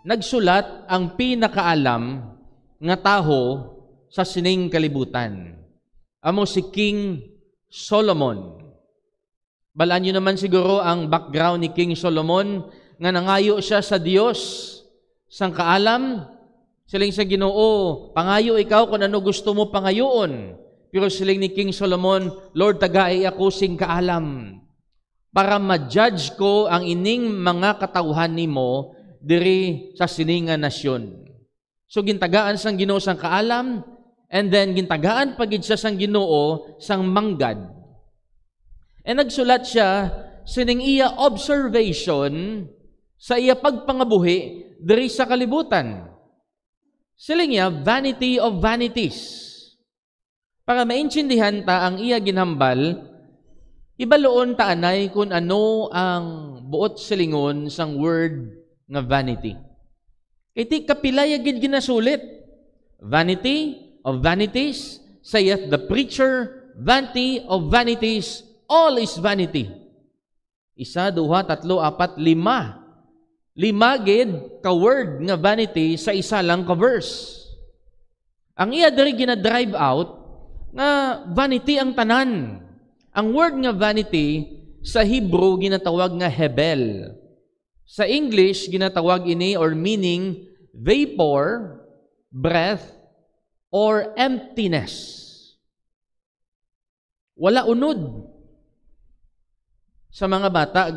nagsulat ang pinakaalam nga taho sa sining kalibutan. Amo si King Solomon. Balaan nyo naman siguro ang background ni King Solomon nga nangayo siya sa Dios sang kaalam. Siling sa Ginoo, pangayo ikaw kung ano gusto mo pangayoon. Pero siling ni King Solomon, Lord, tagaay ako sing kaalam para ma-judge ko ang ining mga katawhan nimo diri sa sininga nasyon. So gintagaan sang Ginoo sang kaalam, and then gintagaan pagid siya sang Ginoo sang manggad. And nagsulat siya sining iya observation sa iya pagpangabuhi diri sa kalibutan. Siling niya, vanity of vanities. Para maintindihan ta ang iya ginhambal, ibaloon ta anay kung ano ang buot silingon sang word nga vanity. Iti kapilay agid ginasulit. Vanity of vanities, saith the preacher, vanity of vanities, all is vanity. 1, 2, 3, 4, 5. 5 gid ka word nga vanity sa isa lang ka verse. Ang iya diri gina-drive out nga vanity ang tanan. Ang word nga vanity sa Hebrew ginatawag nga hebel. Sa English ginatawag ini or meaning vapor, breath, or emptiness. Wala unod. Sa mga bata,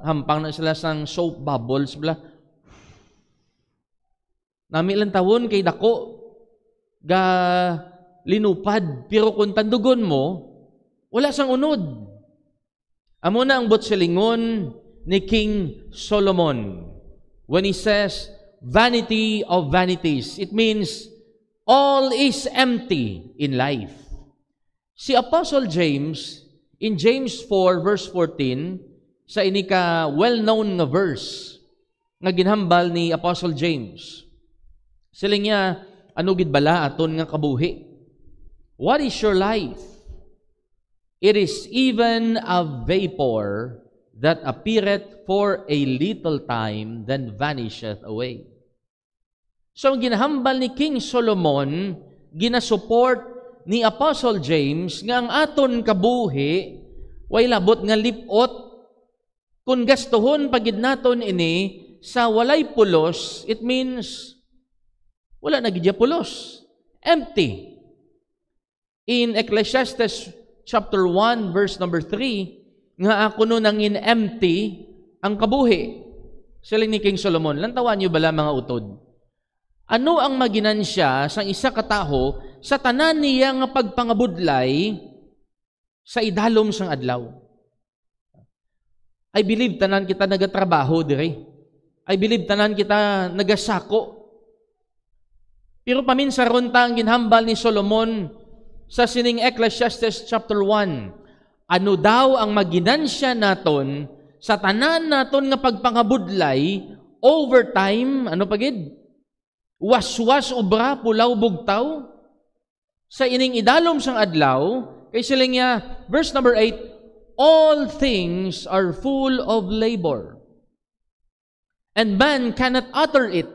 hampang na sila sang soap bubbles. Nami ilang tawon kay dako, linupad. Pero kung tandugon mo, wala sang unod. Amo na ang botselingon ni King Solomon. When he says, vanity of vanities, it means all is empty in life. Si Apostle James, in James 4 verse 14, sa inika well-known nga verse nga ginhambal ni Apostle James. Siling niya, ano gid bala aton nga kabuhi? What is your life? It is even a vapor that appeareth for a little time, then vanisheth away. So ang ginahambal ni King Solomon, ginasupport ni Apostle James nga ang aton kabuhi way labot nga lipot kung gastuhon pagid naton ini sa walay pulos, it means wala na gid pulos, empty. In Ecclesiastes chapter 1 verse number 3, nga ako no nangin empty ang kabuhi. Siling ni King Solomon, lantawan niyo bala mga utod? Ano ang maginansya sang isa ka taho sa tanan niya nga pagpangabudlay sa idalom sang adlaw? I believe tanan kita nagatrabaho diri. I believe tanan kita nagasako. Pero paminsaron ta ang ginhambal ni Solomon sa sining Ecclesiastes chapter 1. Ano daw ang maginansya naton sa tanan naton nga pagpangabudlay over time, ano pagid? Was-was obra pulaw bugtaw sa ining idalom sang adlaw, kay siling niya, verse number 8, all things are full of labor, and man cannot utter it.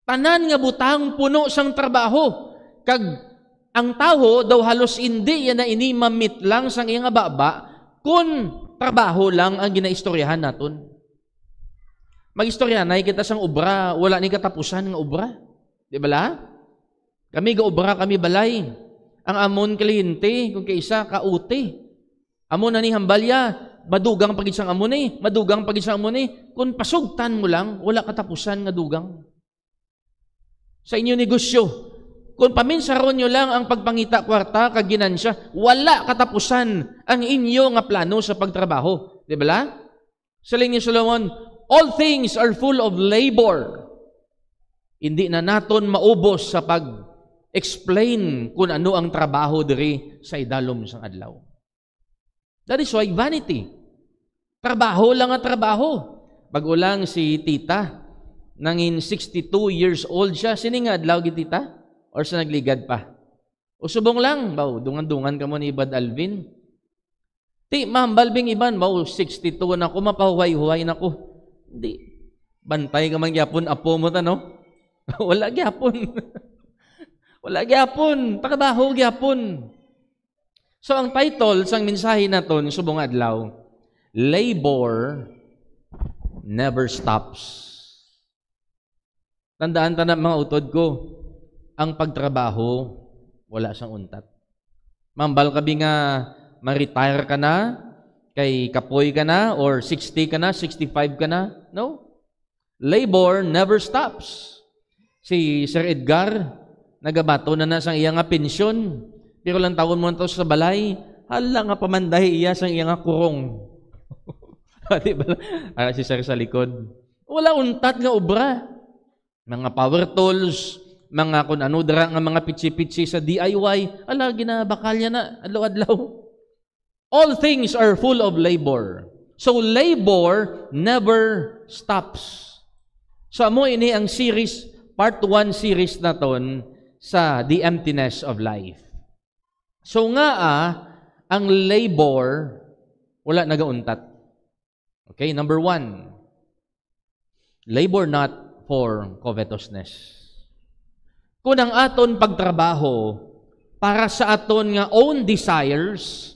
Tanan nga butang puno sang trabaho, kag ang taho daw halos hindi yan na ini mamit lang sang iyang baba, kun trabaho lang ang ginaistoryahan naton. Mag-istorya na kita sang obra, wala ni katapusan ng obra. Di ba la? Kami ga-obra, kami balay. Ang amon kliyente, kung kaisa, kauti. Amon na ni hambalya, madugang pagid sang amon eh, madugang pagid sang amon eh. Kung pasugtan mo lang, wala katapusan nga dugang. Sa inyo negosyo, kung paminsaron nyo lang ang pagpangita kwarta, kaginansya, wala katapusan ang inyo nga plano sa pagtrabaho. Di ba la? Saling ni Solomon, all things are full of labor. Hindi na naton maubos sa pag-explain kung ano ang trabaho diri sa idalom sang adlaw. That is why vanity. Trabaho lang ang trabaho. Bagulang si tita, nangin 62 years old siya, sini nga adlaw gid tita? Or sa nagligad pa? O subong lang, baw, dungan-dungan ka mo ni Ibad Alvin. Ti, ma'am, balbing iban, baw, 62 na ko, mapahuway-huway na ko. Hindi. Bantay ka man gyapon apo mo ta, no? Wala gyapon. Wala gyapon, trabaho gyapon. So ang title sang mensahe naton subong adlaw, Labor Never Stops. Tandaan ta na mga utod ko, ang pagtrabaho wala sang untat. Mambal kabi nga ma-retire ka na, kay kapoy ka na, or 60 ka na, 65 ka na. No. Labor never stops. Si Sir Edgar, nagabato na sang iya nga pensyon, pero lang taon mo to sa balay, hala nga pamanday iya sang iya nga kurong. Diba? Si Sir sa likod. Wala untat nga obra. Mga power tools, mga kung ano dara nga mga pitsi-pitsi sa DIY, ala ginabakalya na adlaw-adlaw. All things are full of labor. So labor never stops. So amo ini ang series, part 1 series naton sa The Emptiness of Life. So nga ang labor wala nagauntat. Okay, number 1. Labor not for covetousness. Kung ang aton pagtrabaho para sa aton nga own desires,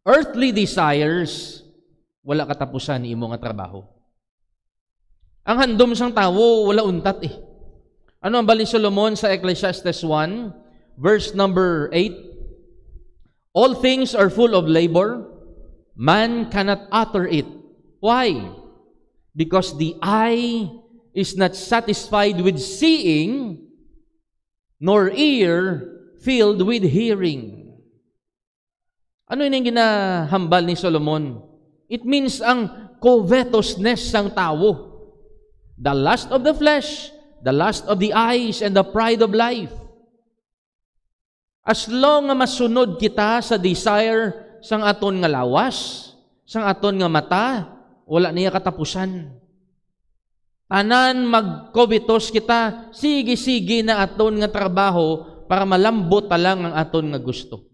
earthly desires, wala katapusan ni imo nga trabaho. Ang handom sang tawo wala untat eh. Ano ang bali Solomon sa Ecclesiastes 1, verse number 8? All things are full of labor, man cannot utter it. Why? Because the eye is not satisfied with seeing, nor ear filled with hearing. Ano yun yung ginahambal ni Solomon? It means ang covetousness ng tao. The lust of the flesh, the lust of the eyes, and the pride of life. As long nga masunod kita sa desire sang aton nga lawas, sang aton nga mata, wala niya katapusan. Tanan mag-covetous kita, sige-sige na aton nga trabaho para malambot talang ang aton nga gusto.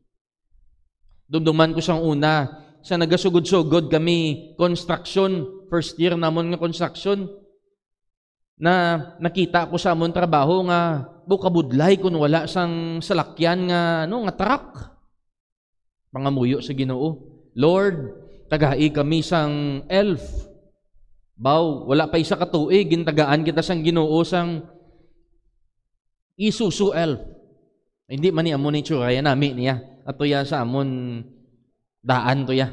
Dumduman ko sang una, sa nagasugod-sugod kami construction, first year namon nga construction, na nakita ko sa amon trabaho nga bukabudlay kung wala sang salakyan nga nga truck. Pangamuyo sa Ginoo, Lord, tagai kami sang elf. Baw, wala pa isa ka tuig, gintagaan kita sang Ginoo sang Isuzu elf. Hindi man ni amon ni tsuraya nami niya. Ato ya sa amon daan to ya.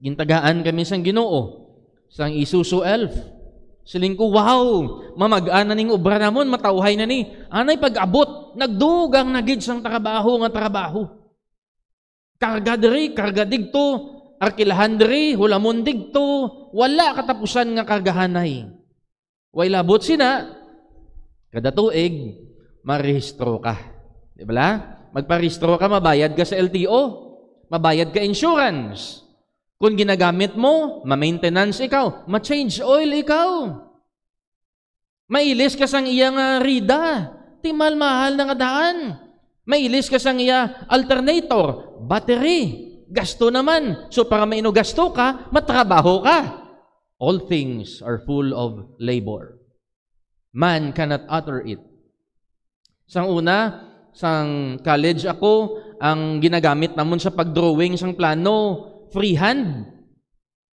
Gintagaan kami sang Ginoo sang Isuzu elf. Siling ko, wow, mamag-an na ning obra namon, matawhay na ni. Anay pag-abot, nagdugang nagid sang trabaho nga trabaho. Karga diri, karga digto, arkilahan diri, hulamon digto, wala katapusan nga kargahanay. Way labot sina, kada tuig, marehistro ka. Di ba? Magparehistro ka, mabayad ka sa LTO, mabayad ka insurance. Kung ginagamit mo, ma-maintenance ikaw, ma-change oil ikaw. Mailis ka sang iya nga rida, timal mahal na nga daan. Mailis ka sang iya alternator, battery, gasto naman. So para maino gasto ka, matrabaho ka. All things are full of labor. Man cannot utter it. Sang una, sang college ako, ang ginagamit namon sa pagdrawing sang plano, freehand,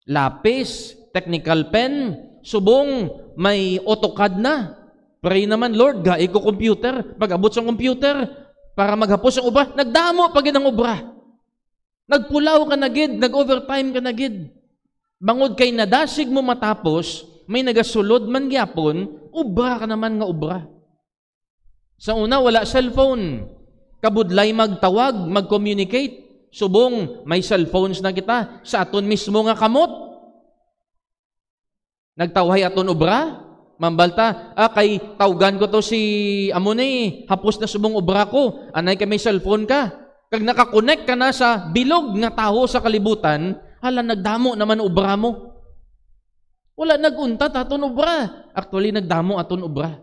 lapis, technical pen, subong, may AutoCAD na. Pray naman, Lord, gai ko computer. Pag-abot sa computer, para maghapos ang obra, nagdamo pag ang obra. Nagpulaw ka na gid, nag-overtime ka na gid. Bangod kay nadasig mo matapos, may nagasulod man gyapon, obra ka naman nga obra. Sa una, wala cellphone. Kabudlay magtawag, mag-communicate. Subong, may cellphones na kita sa aton mismo nga kamot. Nagtawhay aton obra, mambalta, kay tawgan ko to si Amone, hapos na subong obra ko, anay ka may cellphone ka. Kag nakakonect ka na sa bilog nga taho sa kalibutan, hala nagdamo naman obra mo. Wala naguntat aton obra. Actually, nagdamo aton obra.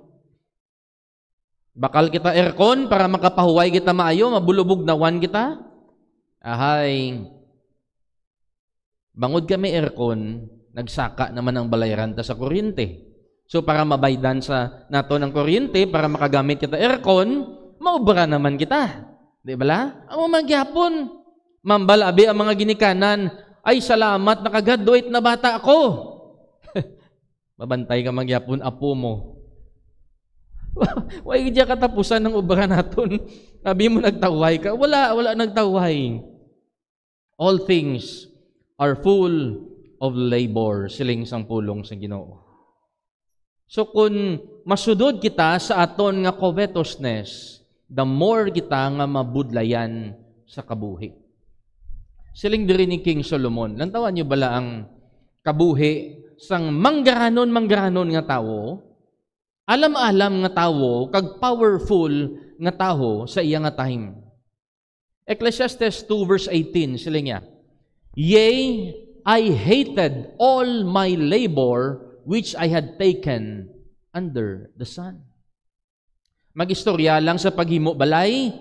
Bakal kita aircon para makapahuway kita maayo, mabulubog na wan kita. Ahay, bangod kami aircon, nagsaka naman ang balayran ta sa kuryente. So para mabaydan sa nato ng kuryente, para makagamit kita aircon, maubra naman kita. Di ba la? Ang magyapon, mambalabi ang mga ginikanan, ay salamat nakagraduate na bata ako. Mabantay ka magyapon, apo mo. Why diya katapusan ng ubra naton? Sabi mo nagtaway ka. Wala nagtaway. All things are full of labor, siling sang pulong sa Ginoo. So kung masudod kita sa aton nga covetousness, the more kita nga mabudlayan sa kabuhi. Siling diri ni King Solomon. Lantawan niyo bala ang kabuhi sang manggaranon nga tawo, alam-alam nga tawo, kag powerful nga tawo sa iya nga time. Ecclesiastes 2 verse 18, sila niya, Yea, I hated all my labor which I had taken under the sun. Magistorya lang sa paghimo balay,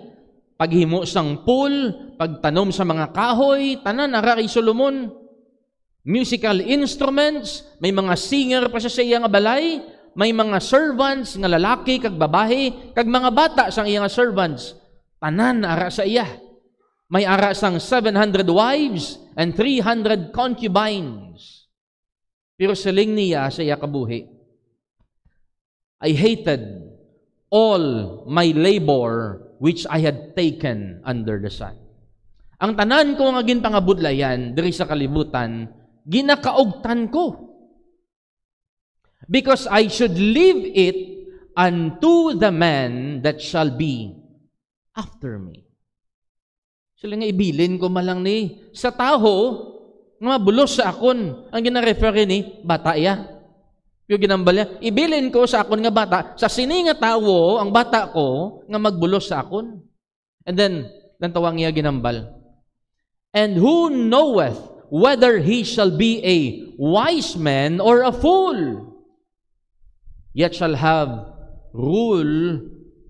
paghimo sang pool, pagtanom sa mga kahoy, tanan ara kay Solomon. Musical instruments, may mga singer pa sa iya nga balay, may mga servants nga lalaki kag babae, kag mga bata sang iya nga servants, tanan ara sa iya. May ara sang 700 wives and 300 concubines. Pero siling niya sa iya kabuhi, I hated all my labor which I had taken under the sun. Ang tanan ko nga ginpangabudlayan diri sa kalibutan, ginakaugtan ko. Because I should leave it unto the man that shall be after me. Sila nga ibilin ko malang ni sa taho nga bulos sa akon. Ang gina-refer ni bata ya. Yung ginambalya, ibilin ko sa akon nga bata, sa sini nga tawo, ang bata ko, nga magbulos sa akon. And then, tawang niya ginambal. And who knoweth whether he shall be a wise man or a fool, yet shall have rule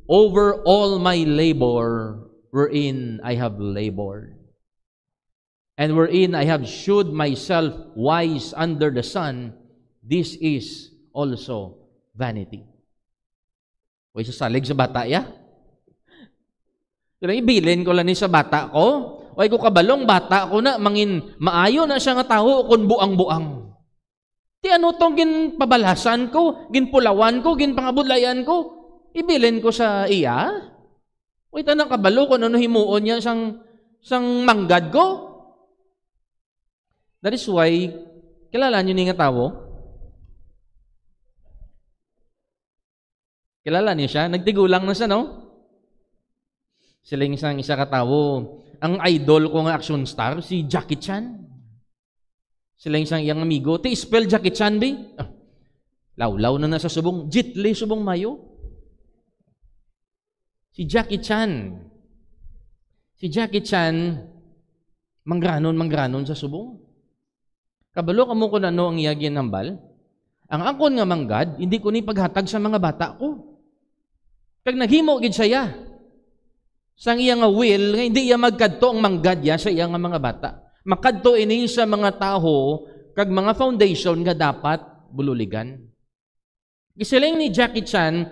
over all my labor wherein I have labored, and wherein I have shewed myself wise under the sun. This is also vanity. O sasalig sa bata ya? Ibilin ko lang ni sa bata ko, o ko kabalong bata ko na, mangin maayo na siya nga tao kung buang-buang. Ti ano tong ginpabalasan ko, ginpulawan ko, ginpangabudlayan ko, ibilin ko sa iya? O tanang kabalo kung ano himuon niya sang manggad ko? That is why, kilala niyo ni nga tao? Kilala niyo siya? Nagtigulang na siya, no? Siling isang isa katawo. Ang idol ko nga action star, si Jackie Chan. Siling isang iyang amigo. Spell Jackie Chan, ba? Lawlaw na sa subong. Jitli subong mayo. Si Jackie Chan. Si Jackie Chan, mangranon sa subong. Kabalo ka mo kung ano ang iyagin hambal. Ang akon nga manggad, hindi ko ni paghatag sa mga bata ko. Kag naghimo gid siya. Sang iya nga will, nga hindi iya magkadto ang manggad ya sa iya nga mga bata. Makadto ini sa mga taho kag mga foundation nga dapat bululigan. Gisiling ni Jackie Chan,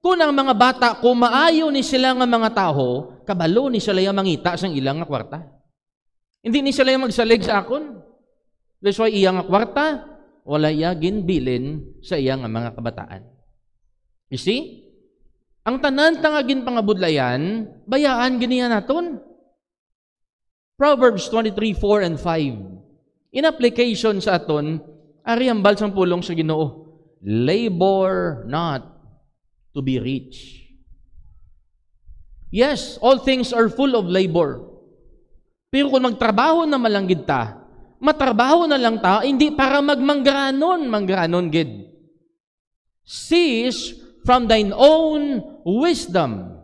kung ang mga bata ko maayo ni sila nga mga taho, kabalo ni sila yung mangita sang ilang nga kwarta. Hindi ni sila yung magsalig sa akon. That's why iya nga kwarta, wala iya ginbilin sa iya nga mga kabataan. You see? Ang tanan tangagin pangabudlayan, bayaan ganiya naton. Proverbs 23:4 and 5. In application sa aton, ari ang balsang pulong sa Ginoo. Labor not to be rich. Yes, all things are full of labor. Pero kung magtrabaho na malanggid ta, matrabaho na lang ta, hindi para manggranon gid. Cease from thine own wisdom.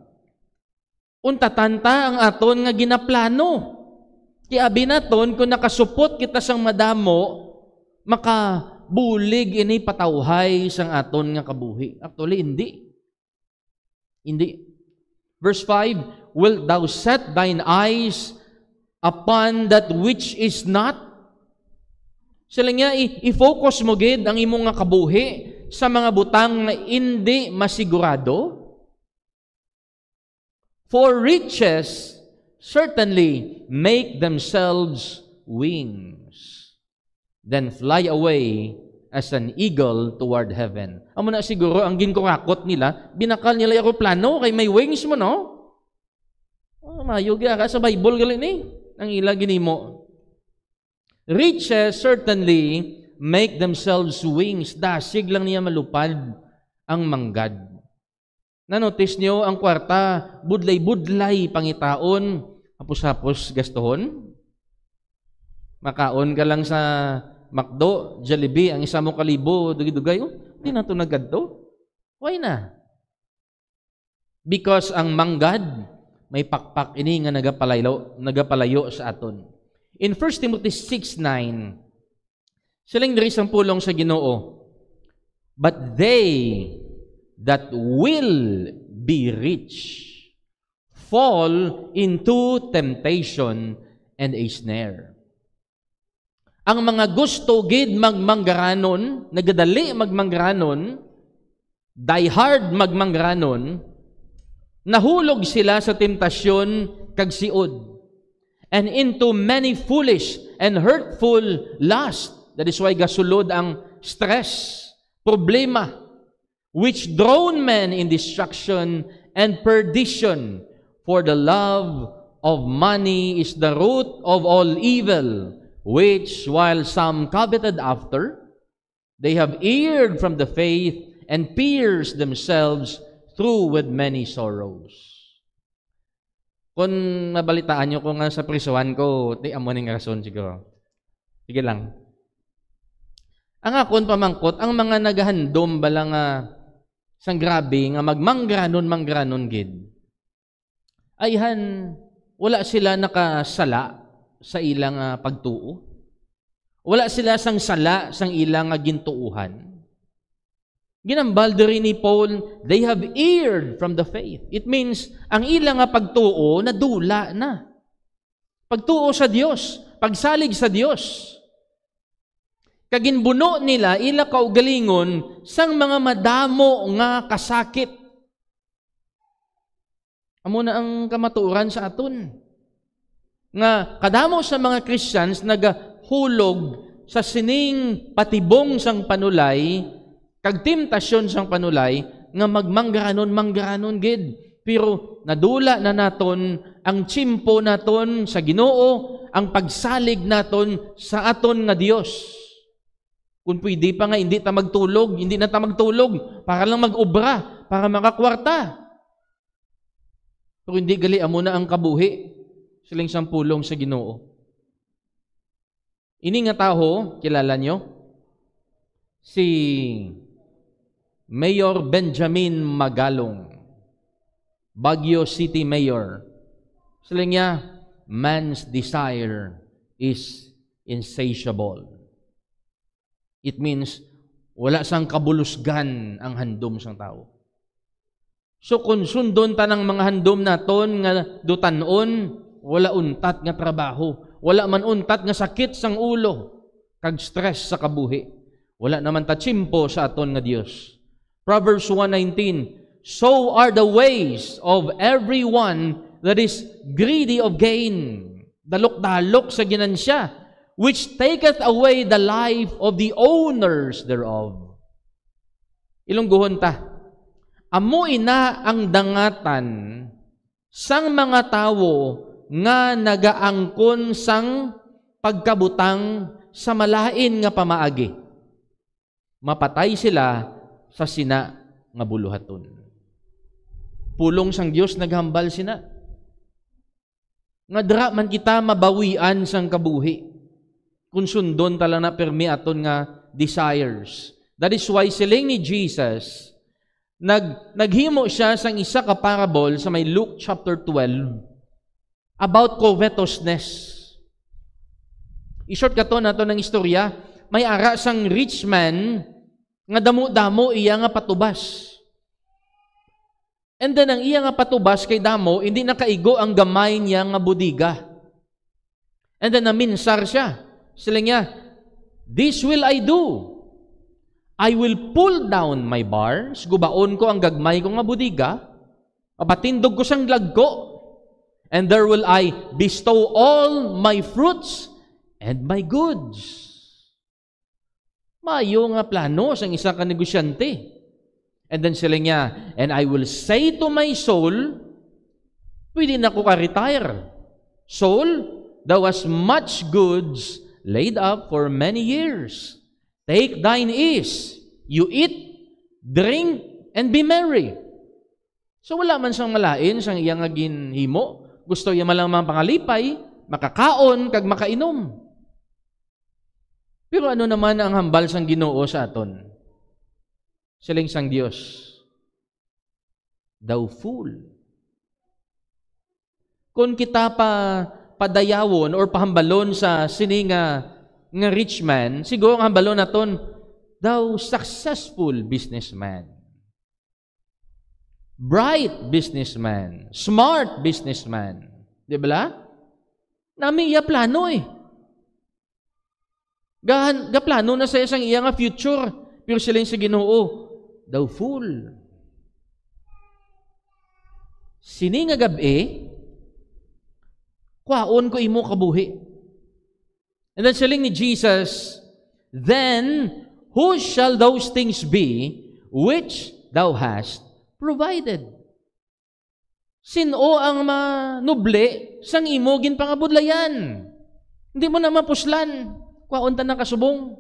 Untatanta ang aton nga ginaplano. Kaya binaton, kung nakasupot kita sang madamo, makabulig ini patawhay sang aton nga kabuhi. Actually, hindi. Verse 5, wilt thou set thine eyes upon that which is not? Sila nga i-focus mo gid ang imong nga kabuhi sa mga butang na hindi masigurado. For riches certainly make themselves wings, then fly away as an eagle toward heaven. Amo na siguro ang ginkurakot nila, binakal nila yung aeroplano kay may wings mo, no? Oh, mayugi ka sa Bible gali ni ang ila ginimo. Riches certainly make themselves wings. Dasig lang niya malupad ang manggad. Na-notice niyo ang kwarta, budlay-budlay pangitaon, hapos-hapos gastohon. Makaon ka lang sa McDo, Jollibee, ang isa mo kalibo, dugay-dugay, hindi na ito naggadto. Why na? Because ang manggad, may pakpak ini nga nagapalayo sa aton. In 1 Timothy 6:9, silang diri sang pulong sa Ginoo, but they that will be rich fall into temptation and a snare. Ang mga gusto gid magmanggaranon, nagadali magmanggaranon, die hard magmanggaranon, nahulog sila sa temptasyon kag siod, and into many foolish and hurtful lust. That is why gasulod ang stress, problema, which drown men in destruction and perdition. For the love of money is the root of all evil, which while some coveted after, they have erred from the faith and pierced themselves through with many sorrows. Kung nabalitaan nyo kung sa prisuhan ko, di amo ning rason siguro. Sige lang. Ang akon pamangkot, ang mga nagahandom bala nga sang grabe nga magmanggaranon gid. Ayhan, wala sila nakasala sa ilang pagtuo. Wala sila sang sala sang ilang gintuuhan. Ginambal diri ni Paul, they have erred from the faith. It means, ang ilang pagtuo, nadula na. Pagtuo sa Dios, pagsalig sa Dios. Kaginbuno nila, ila kaugalingon, sang mga madamo nga kasakit. Amo na ang kamaturan sa aton. Nga, kadamo sa mga Christians, nagahulog sa sining patibong sang panulay, kag temptasyon sang panulay nga magmanggaranon gid, pero nadula na naton ang tsimpo naton sa Ginoo, ang pagsalig naton sa aton nga Dios. Kung pwede pa nga hindi na ta magtulog para lang mag-obra, para makakwarta. Pero hindi gali amo na ang kabuhi siling sampulong sa Ginoo. Ini nga taho, kilala nyo? Si Mayor Benjamin Magalong, Baguio City Mayor. Sila niya, man's desire is insatiable. It means, wala sang kabulusgan ang handom sang tao. So, kung sundon ta ng mga handom naton nga dutanon, wala untat nga trabaho, wala man untat nga sakit sang ulo, kag stress sa kabuhi. Wala naman ta tsimpo sa aton nga Dios. Proverbs 1:19, so are the ways of everyone that is greedy of gain. Dalok-dalok sa ginansya, which taketh away the life of the owners thereof. Ilungguhon ta, amo ina ang dangatan sang mga tawo nga nagaangkon sang pagkabutang sa malain nga pamaagi. Mapatay sila sa sina nga buluhaton. Pulong sang Dios naghambal sina. Nga dra man kita mabawian sang kabuhi. Kung sundon tala na permi aton nga desires. That is why siling ni Jesus, naghimo siya sang isa ka parable sa may Luke chapter 12 about covetousness. I-short ka to na to ng istorya. May ara sang rich man nga damo-damo iya nga patubas. And then ang iya nga patubas kay damo, hindi nakaigo ang gamay niya nga budiga. And then naminsar siya. Sila niya, This will I do. I will pull down my barns, gubaon ko ang gagmay ko nga budiga, papatindog ko sang lagko, and there will I bestow all my fruits and my goods. Mayo nga plano sang isa ka negosyante. And then sila niya, and I will say to my soul, pwede na ko ka-retire. Soul, thou hast much goods laid up for many years. Take thine ease, you eat, drink, and be merry. So wala man siyang malain, siyang iyang ginhimo. Gusto niya malang mga pangalipay, makakaon, kag makainom. Pero ano naman ang hambal sang Ginoo sa aton? Siling sang Dios, thou fool. Kung kita padayawon or pahambalon sa sininga nga rich man, siguro ang hambalon naton, thou successful businessman. Bright businessman. Smart businessman. Di ba? Nami iya plano eh. Plano na sa isang iya nga future. Pero sila yung sa Ginoo, thou fool. Sini nga gabi, kwaon ko imo kabuhi. And then siling ni Jesus, then who shall those things be which thou hast provided? Sino ang manuble sang imo ginpangabudlayan? Hindi mo na mapuslan. Kwaon ta na kasubong.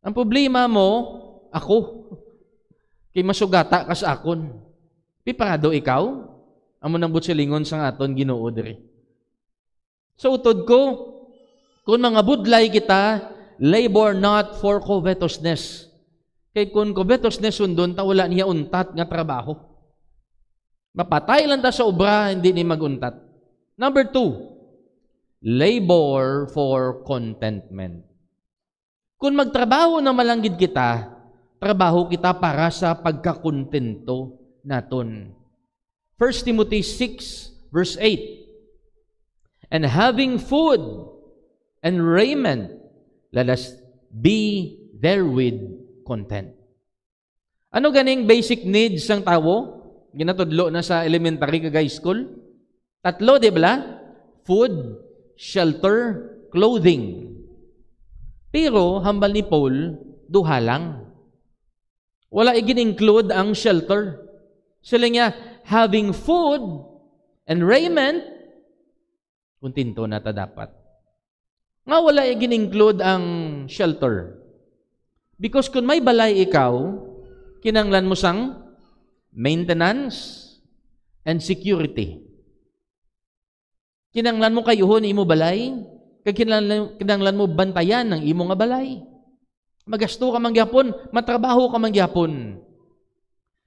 Ang problema mo, ako. Kay masugata ka sa akon. Piparado ikaw? Amo nang butsilingon sang aton Ginoo diri. So utod ko, kung mga budlay kita, labor not for covetousness. Kay kung covetousness undon, ta wala niya untat nga trabaho. Mapatay lang ta sa obra, hindi ni maguntat. Number 2, labor for contentment. Kung magtrabaho na malanggid kita, trabaho kita para sa pagkakontento naton. 1 Timothy 6 verse 8, and having food and raiment, let us be therewith content. Ano ganing basic needs ng tao? Ginatudlo na sa elementary kag high school. 3, di ba? Food, shelter, clothing. Pero, hambal ni Paul, 2 lang. Wala igin-include ang shelter. Sila niya, having food and raiment, kuntinto na ta dapat. Nga wala igin-include ang shelter. Because kung may balay ikaw, kinanglan mo sang maintenance and security. Kinanglan mo kayuhon imo balay, kag kinanglan mo bantayan ng imo nga balay. Magasto ka mangyapon, matrabaho ka mangyapon.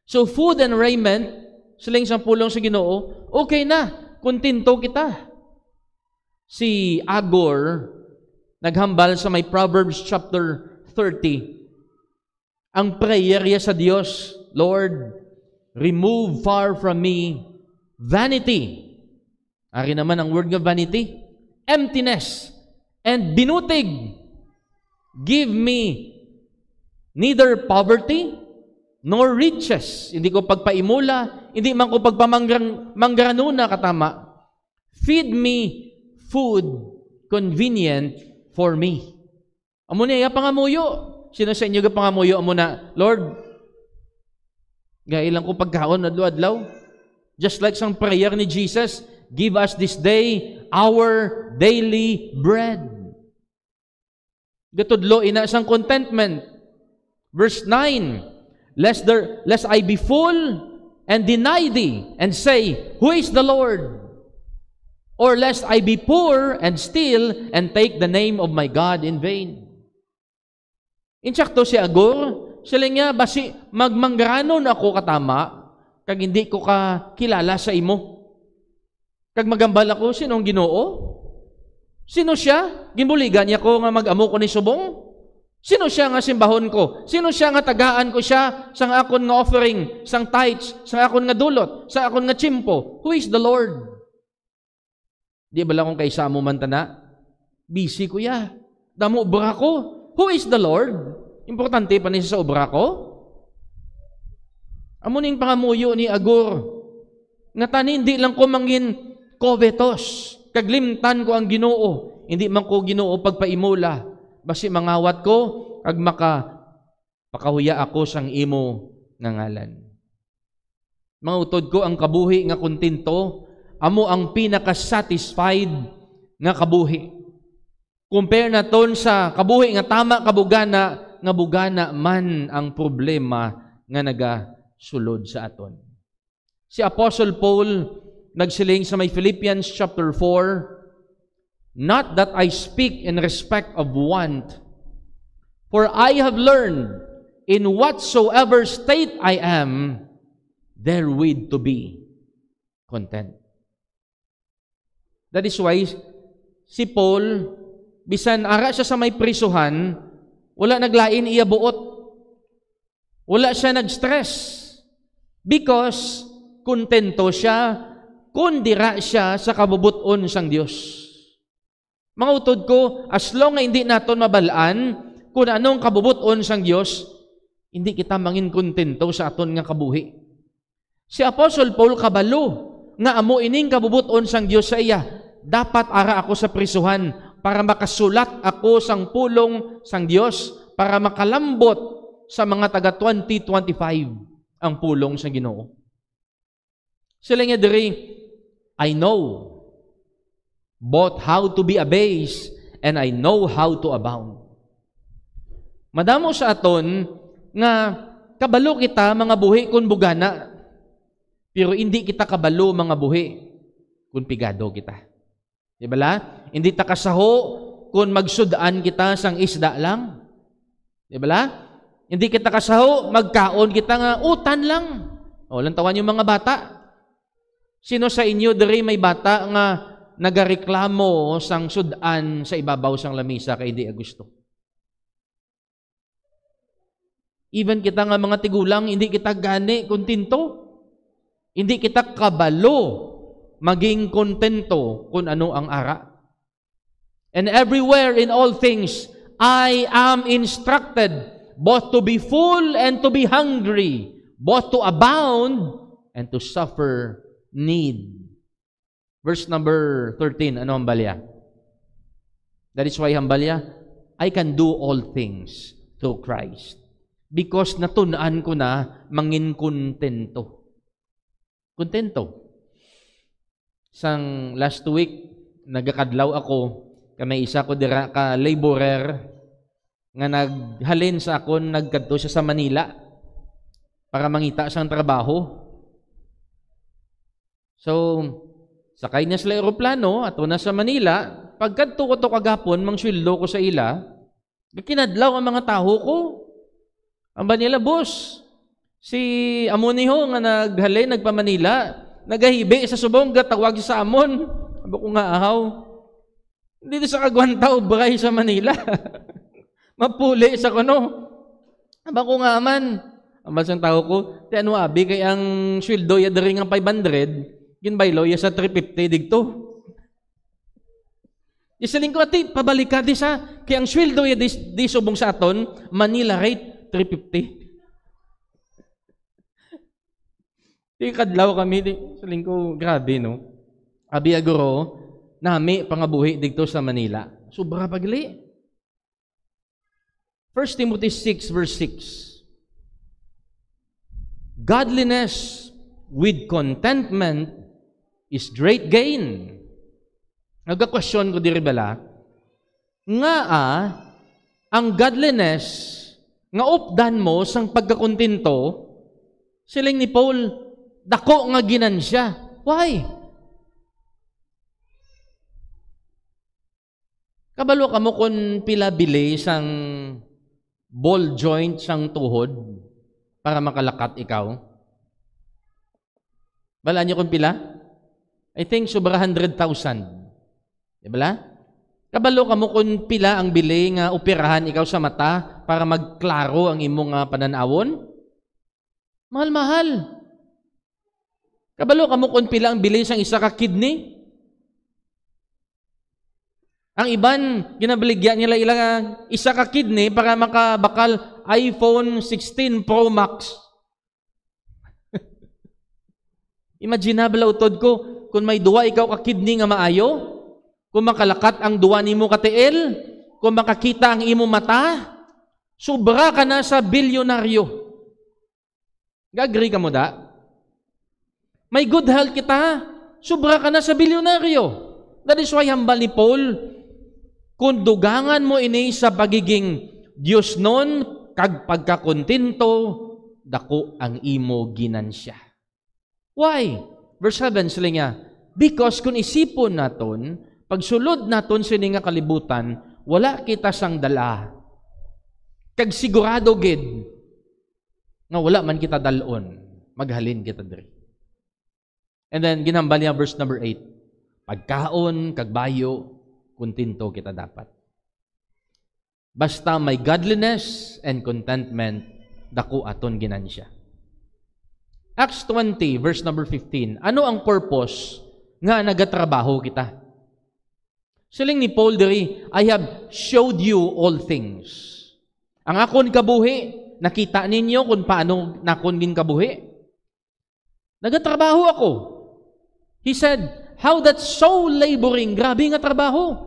So food and raiment, siling sang pulong sa Ginoo, okay na, kuntinto kita. Si Agor, naghambal sa may Proverbs chapter 30. Ang prayer niya sa Diyos, Lord, remove far from me vanity. Ari naman ang word nga vanity. Emptiness and binutig. Give me neither poverty nor riches. Hindi ko pagpaimula, hindi man ko pagpamangranuna katama. Feed me food convenient for me. Amo niya pangamuyo. Sino sa inyo ga pangamuyo amo na, Lord, gailang ko pagkaon adlaw-adlaw. Just like sang prayer ni Jesus, give us this day our daily bread. Gatudlo ina sang contentment. Verse 9, lest I be full and deny thee and say, who is the Lord? Or lest I be poor and steal and take the name of my God in vain. Insakto si Agor, sila nga, basi magmangranon ako katama, kag hindi ko ka kilala sa imo. Kag magambal ako, sinong Ginoo? Sino siya? Ginbuligan niya ko nga mag-amo ko ni subong? Sino siya nga simbahon ko? Sino siya nga tagaan ko siya sang akon nga offering, sang tithes, sang akon nga dulot, sang akon nga tsimpo? Who is the Lord? Di ba lang kung kaysa mo man tana? Busy ko ya. Damo bra ko. Who is the Lord? Importante pa niya sa obra ko. Amo ning pangamuyo ni Agur. Nga tani hindi lang ko mangin covetous. Kaglimtan ko ang Ginoo. Hindi man ko Ginoo pagpaimula. Basi mangawat ko, kag pakahuya ako sang imo nga ngalan. Mga utod ko, ang kabuhi nga kontento, amo ang pinaka-satisfied nga kabuhi. Compare na ton sa kabuhi nga tama kabugana, nga bugana man ang problema nga nagasulod sa aton. Si Apostle Paul nagsiling sa may Philippians chapter 4, "Not that I speak in respect of want, for I have learned in whatsoever state I am, therewith to be content." That is why si Paul, bisan ara siya sa may prisuhan, wala naglain iya buot. Wala siya nag-stress. Because kontento siya, kundira siya sa kabubuton sang Dios. Mga utod ko, as long nga hindi naton mabalaan kung anong kabubuton sang Dios, hindi kita mangin kontento sa aton nga kabuhi. Si Apostle Paul kabalo nga amo ining kabubuton sang Dios sa iya. Dapat ara ako sa prisuhan para makasulat ako sang pulong sang Dios, para makalambot sa mga taga 2025 ang pulong sang Ginoo. Sila nga diri, I know both how to be abased and I know how to abound. Madamo sa aton nga kabalo kita mga buhi kun bugana, pero hindi kita kabalo mga buhi kun pigado kita. Di ba la? Hindi ta kasaho kun magsudaan kita sang isda lang. Di ba la? Hindi kita kasaho magkaon kita nga utan lang. O, lantawan yung mga bata. Sino sa inyo diri may bata nga nagareklamo sang sudan sa ibabaw sang lamisa kay di gusto? Even kita nga mga tigulang, hindi kita gani kontento. Hindi kita kabalo maging kontento kung ano ang ara. And everywhere in all things, I am instructed both to be full and to be hungry, both to abound and to suffer need. Verse number 13, ano hambalya? That is why hambalya, I can do all things through Christ. Because natunaan ko na mangin kontento. Kontento. Sang last week, nagakadlaw ako, kamay isa ko dira ka laborer, nga naghalin sa akon, nagkadto siya sa Manila, para mangita siyang trabaho. So, sakay niya sa aeroplano, ato na sa Manila, pagkadto ko to kagapon, mangsweldo ko sa ila, kinadlaw ang mga taho ko. Ang ba nila, boss? Si Amoniho nga naghalin, nagpa-Manila, nagahibi sa subong, gatawag sa amon. Aba ko nga ahaw. Dito sa kagwantaw, bray sa Manila. Mapuli sa kuno. Aba ko nga aman. Ang basang tao ko, ti ano abi, kay ang sweldo ya dari nga 500, ginbaylo ya sa 350 digto. Isaling ko ati, pabalik ka di sa, kay ang sweldo ya di subong sa aton, Manila rate, 350. Di kadlaw kami, saling ko, grabe no. Abi aguro, nami pangabuhi digto sa Manila. Sobra pagli. 1 Timothy 6 verse 6. Godliness with contentment is great gain. Nagka-question ko diri bala, nga ang godliness nga updan mo sang pagkakontento, siling ni Paul, dako nga ginansya. Why? Kabalo ka mo kung pila bili sang ball joint sang tuhod para makalakat ikaw? Bala niyo kung pila? I think sobra 100,000. Di ba? Kabalo ka mo kung pila ang bili nga operahan ikaw sa mata para magklaro ang imong pananawon? Mahal-mahal. Kabalo ka mo kung pila ang bili sang isa ka kidney? Ang iban, ginabaligyan nila ilang isa ka kidney para makabakal iPhone 16 Pro Max. Imaginable utod ko, kung may duwa ikaw ka kidney nga maayo, kung makalakat ang duwa nimo ka tiil, kung makakita ang imo mata, sobra ka na sa bilyonaryo. Agree ka mo da? May good health kita, sobra ka na sa bilyonaryo. That is why hambal ni Paul, kung dugangan mo ini sa pagiging Diyos nun, kag pagkakontento, dako ang imo ginansya. Why? Verse 7 sila nga, because kung isipon naton, pagsulod naton sini nga kalibutan, wala kita sang dala. Kag sigurado gid nga wala man kita dalon, maghalin kita diri. And then ginambal niya verse number 8. Pagkaon kag bayo, kontento kita dapat. Basta may godliness and contentment, dako aton ginansya. Acts 20 verse number 15. Ano ang purpose nga nagatrabaho kita? Siling ni Paul diri, I have showed you all things. Ang akon kabuhi, nakita ninyo kung paano nakon gin kabuhi. Nagatrabaho ako. He said, how that so laboring, grabe nga trabaho.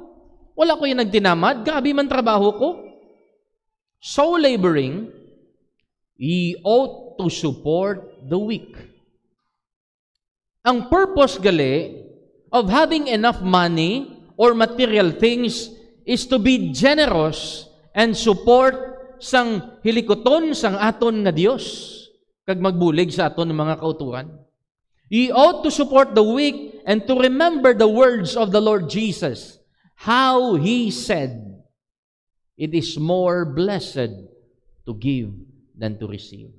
Wala ko yung nagtinamad, grabe man trabaho ko. So laboring, ye ought to support the weak. Ang purpose gali of having enough money or material things is to be generous and support sang hilikoton sang aton nga Dios kag magbulig sa aton ng mga kauturan. Ye ought to support the weak and to remember the words of the Lord Jesus, how He said, it is more blessed to give than to receive.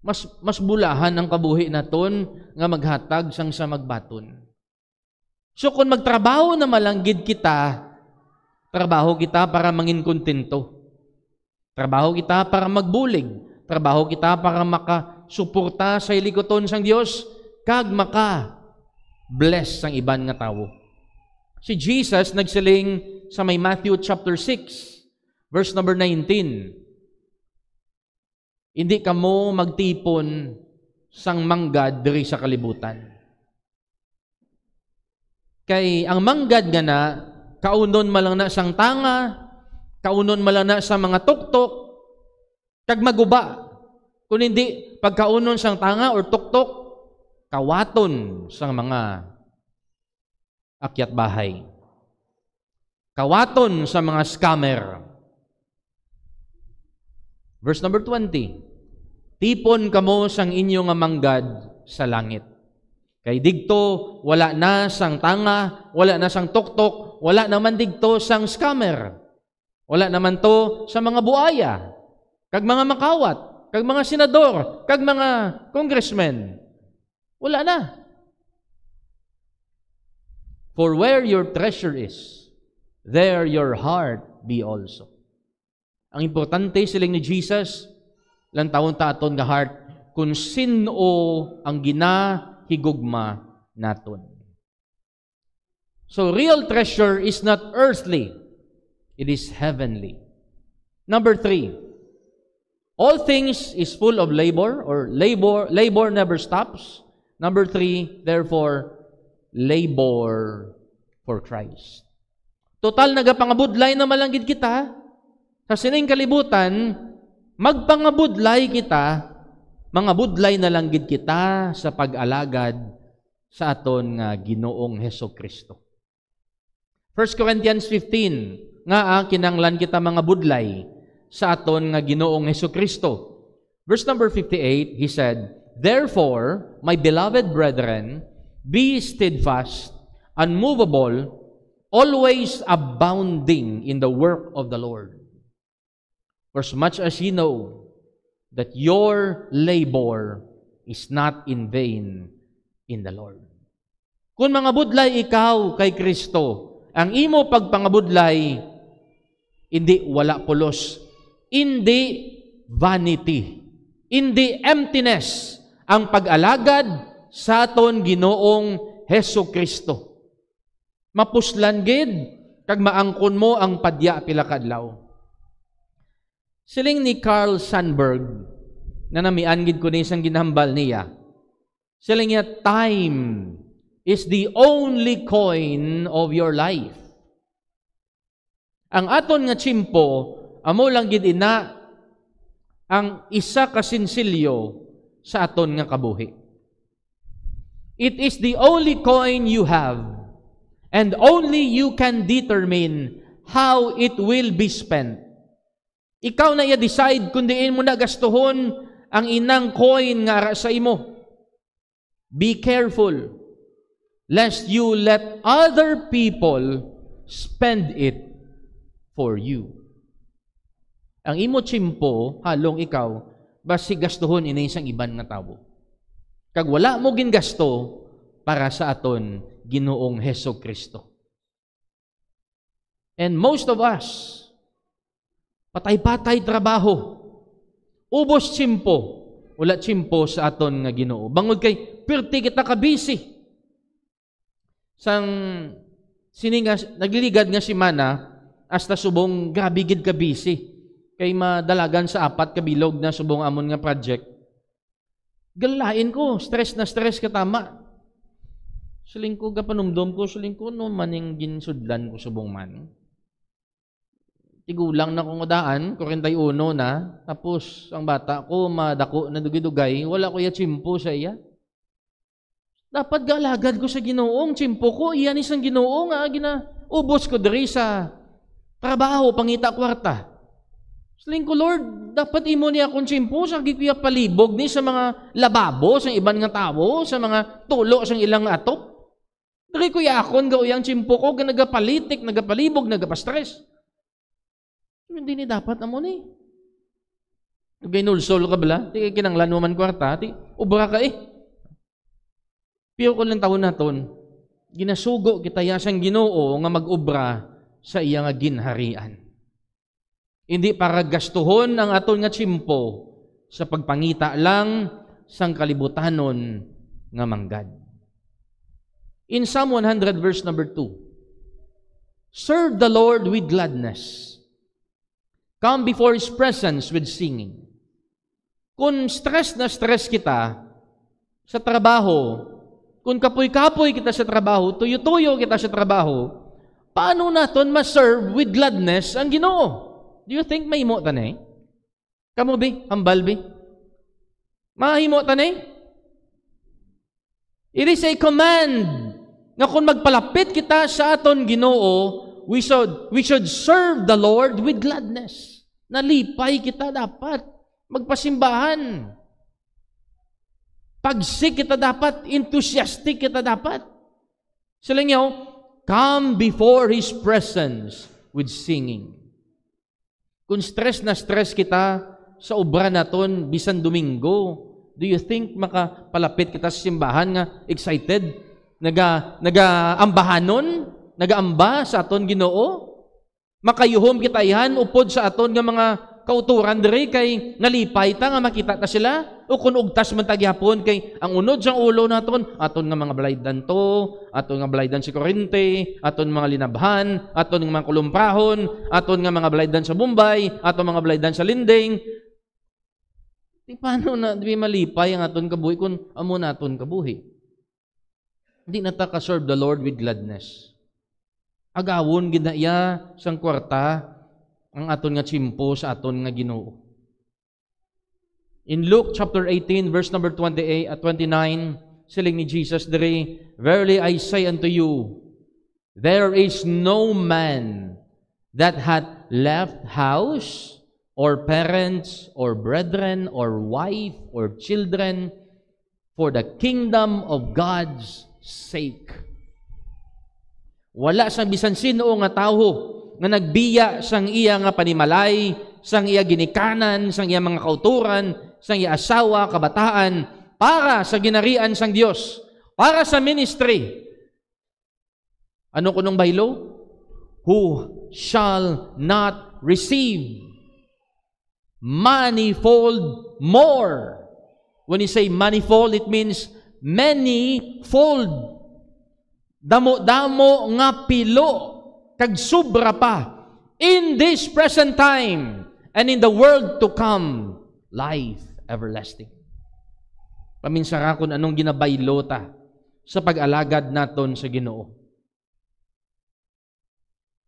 Mas bulahan ang kabuhi naton nga maghatag sang sa magbaton. So kung magtrabaho na malanggid kita, trabaho kita para mangin kontento. Trabaho kita para magbulig. Trabaho kita para makasuporta sa hilikoton sang Dios kag maka-bless sang iban nga tawo. Si Jesus nagsiling sa may Matthew chapter 6, verse number 19. Hindi kamo magtipon sang manggad diri sa kalibutan. Kay ang manggad nga na, kaunon malang na sang tanga, kaunon malang na sa mga tuktok, kag maguba. Kung hindi, pagkaunon sang tanga or tuktok, kawaton sang mga akyat bahay. Kawaton sa mga scammer. Verse number 20. Tipon kamo sang inyo nga manggad sa langit. Kay digto, wala na sang tanga, wala na sang tuktok, wala naman digto sang scammer. Wala naman to sa mga buaya, kag mga makawat, kag mga senador, kag mga congressmen. Wala na. For where your treasure is, there your heart be also. Ang importante siling ni Jesus, lang taon taton nga heart, kung sino ang ginahigugma naton. So real treasure is not earthly, it is heavenly. Number 3, all things is full of labor, or labor never stops. Number 3, therefore, labor for Christ. Total nagapangabudlay na malanggid kita, sa sining kalibutan, magpangabudlay kita, mga budlay na langgid kita sa pag-alagad sa aton nga Ginoong Hesukristo. 1 Corinthians 15, nga kinanglan kita mga budlay sa aton nga Ginoong Hesukristo. Verse number 58, he said, therefore, my beloved brethren, be steadfast, unmovable, always abounding in the work of the Lord. For as much as ye know that your labor is not in vain in the Lord. Kung mga budlay ikaw kay Kristo, ang imo pagpangabudlay, hindi wala pulos, hindi vanity, hindi emptiness, ang pag-alagad sa aton Ginoong Hesukristo. mapuslan gid, kag maangkon mo ang padya pila ka adlaw. Siling ni Carl Sandburg, na namian gid ko ni isang ginhambal niya, siling niya, time is the only coin of your life. Ang aton nga tsimpo, amo lang gid ina ang isa ka sinsilyo sa aton nga kabuhi. It is the only coin you have, and only you can determine how it will be spent. Ikaw na i-decide kung diin mo na gastuhon ang inang coin nga ara sa imo. Be careful lest you let other people spend it for you. Ang imo tsimpo, halong ikaw, basi gastuhon ina isang iban nga tawo. Kag wala mo gingasto para sa aton Ginoong Hesus Kristo. And most of us, patay-patay trabaho, ubos tsimpo, wala tsimpo sa aton nga Ginoo. Bangod kay pirti kita ka busy. Sang sininga nagliligad nga si Mana, hasta subong grabe gid ka busy. Kay madalagan sa 4 ka bilog na subong amon nga project. Galain ko, stress na stress ka tama. Suling ko gapanumdom ko, suling ko no maning ginsudlan ko subong man. Tigulang na kong daan, 41 na, tapos ang bata ko madako na dugay-dugay, wala ko ya tsimpo sa iya. Dapat galagad ko sa Ginoong tsimpo ko, iyan isang Ginoo nga ubos ko diri sa trabaho, pangita kwarta. Saling ko, Lord, dapat imo niya akong tsimpo sa gikuya palibog ni sa mga lababo, sa iban nga tawo, sa mga tulo, sa ilang atop. Dari ko yakon gauyang tsimpo ko, nagapalitik, nagapalibog, nagapastress. Hindi ni dapat amo ni. Ginulsol ka bala, ti kinanglan mo man kwarta, ti ubra ka eh. Piyo ko lang taon naton, ginasugo kita ya sang Ginoo nga mag-ubra sa iya nga ginharian. Hindi para gastuhon ang aton nga tsimpo sa pagpangita lang sang kalibutanon nga manggad. In Psalm 100 verse number 2, serve the Lord with gladness. Come before His presence with singing. Kung stress na stress kita sa trabaho, kung kapoy-kapoy kita sa trabaho, tuyo-tuyo kita sa trabaho, paano naton ma-serve with gladness ang Ginoo? Do you think may imo tanay? Kamu bi? Hambal bi? Mahimo tanay? It is a command nga kung magpalapit kita sa aton Ginoo, we should serve the Lord with gladness. Nalipay kita dapat. Magpasimbahan. Pagsik kita dapat. Enthusiastic kita dapat. Sila nyo, come before His presence with singing. Kung stress na stress kita sa obra naton bisan Domingo, do you think makapalapit kita sa simbahan nga excited? Nagaambahanon? Nagaamba sa aton Ginoo? Makayuhom kita yan upod sa aton nga mga kauturan diri kay nalipay ta nga makita ta sila o kun ugtas man tagyapon kay ang unod sang ulo naton aton nga mga balaydan to, aton nga balaydan si Corinte, aton mga linabhan, aton nga mga kulumprahon, aton nga mga balaydan sa Bombay, aton mga balaydan sa Linding. Di paano na di malipay ang aton kabuhi kun amo naton kabuhi? Hindi na ta ka-serve the Lord with gladness. Agawon ginaya sang kwarta ang aton nga tsimpo sa aton nga Ginoo. In Luke chapter 18 verse number 28 at 29, siling ni Jesus diri, verily I say unto you, there is no man that hath left house or parents or brethren or wife or children for the kingdom of God's sake. Wala sang bisan sino nga tawo nga nagbiya sang iya nga panimalay, sang iya ginikanan, sang iya mga kauturan, sang iya asawa, kabataan, para sa ginarian sang Dios, para sa ministry. Ano kunong baylo? Who shall not receive manifold more. When you say manifold, it means many-fold. damo-damo nga pilo kag sobra pa in this present time and in the world to come, life everlasting. Paminsara kung anong ginabaylo ta sa pag-alagad naton sa Ginoo.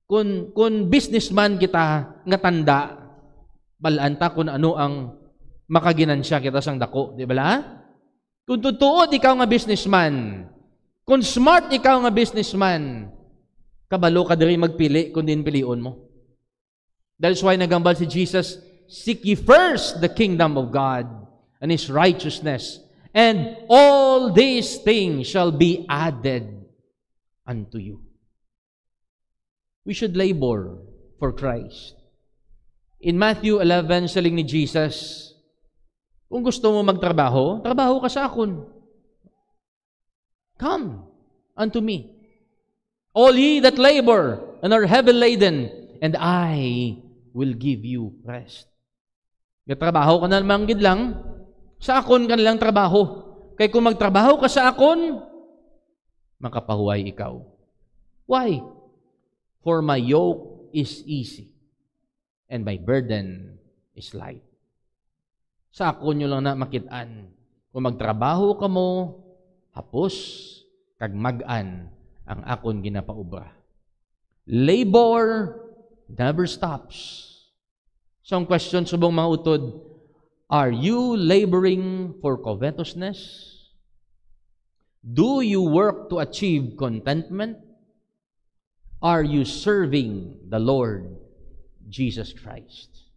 Kung businessman kita nga tanda, balaan ta kung ano ang makaginansya kita sang dako, di ba la? Kung tutuod ikaw nga businessman, kung smart ikaw nga businessman, kabalo ka diri magpili kung din pilion mo. That's why nagambal si Jesus, seek ye first the kingdom of God and His righteousness, and all these things shall be added unto you. We should labor for Christ. In Matthew 11, saling ni Jesus, kung gusto mo magtrabaho, trabaho ka sa akon. Come unto me, all ye that labor and are heavy laden, and I will give you rest. Trabaho ka na naman gid lang, sa akon ka lang trabaho. Kaya kung magtrabaho ka sa akon, makapahuway ikaw. Why? For my yoke is easy, and my burden is light. Sa akon nyo lang na makitaan. Kung magtrabaho ka mo, hapos, kag mag-an ang akon ginapaubra. Labor never stops. So ang question subong mga utod, are you laboring for covetousness? Do you work to achieve contentment? Are you serving the Lord Jesus Christ?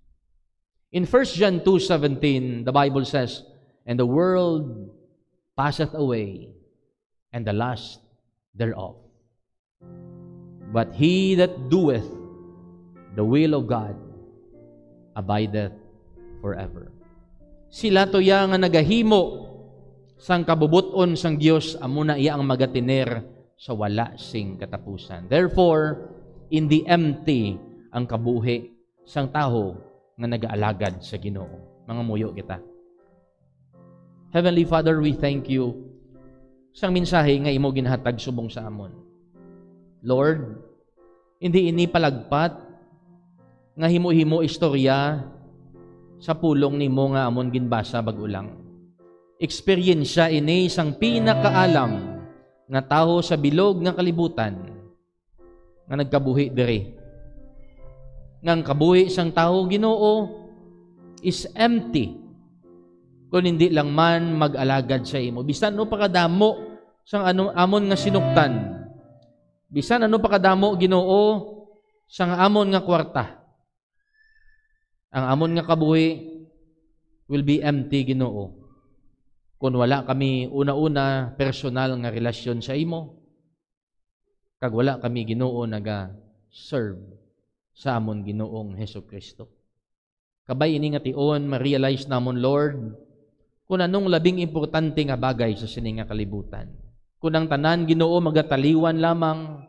In 1 John 2:17, the Bible says, and the world passeth away, and the lust thereof. But he that doeth the will of God abideth forever. Sila to yang nga nagahimo sang kabubuton sang Dios, amo na iya ang magatiner sa wala sing katapusan. Therefore, in the empty ang kabuhi sang taho nga nagaalagad sa Ginoo. Mga muyo kita. Heavenly Father, we thank you sang mensahe nga imo ginhatag subong sa amon. Lord, hindi ini palagpat nga himo-himo istorya sa pulong nimo nga amon ginbasa bag-ulang. Eksperyensya ini sang pinakaalam nga taho sa bilog nga kalibutan nga nagkabuhi diri. Ngang kabuhi sang tao Ginoo is empty kung hindi lang man mag-alagad sa imo. Bisan ano pa kadamo sang amon nga sinuktan. Bisan ano pa kadamo Ginoo sang amon nga kwarta. Ang amon nga kabuhi will be empty Ginoo kung wala kami una-una personal nga relasyon sa imo. Kag wala kami Ginoo naga-serve sa amon Ginoong Hesukristo. Kabay ini nga tion, ma-realize namon, Lord, kung anong labing importante nga bagay sa sining nga kalibutan. Kung ang tanan Ginoo magataliwan lamang,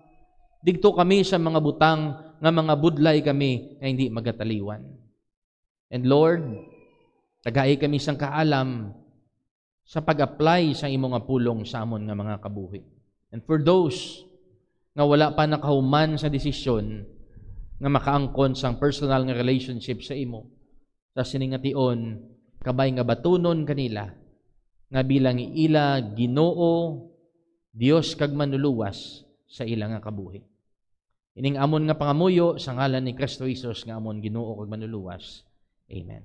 digto kami sa mga butang nga mga budlay kami nga hindi magataliwan. And Lord, tagay kami sang kaalam sa pag-apply sa imo nga pulong sa amon nga mga kabuhi. And for those nga wala pa nakahuman sa desisyon nga makaangkon sang personal nga relationship sa imo, sa siningation, kabay nga batunon kanila, nga bilang ila Ginoo, Dios kag manluluwas sa ila nga kabuhi. Ining amon nga pangamuyo sa ngalan ni Kristo Jesus nga amon Ginoo kag manluluwas. Amen.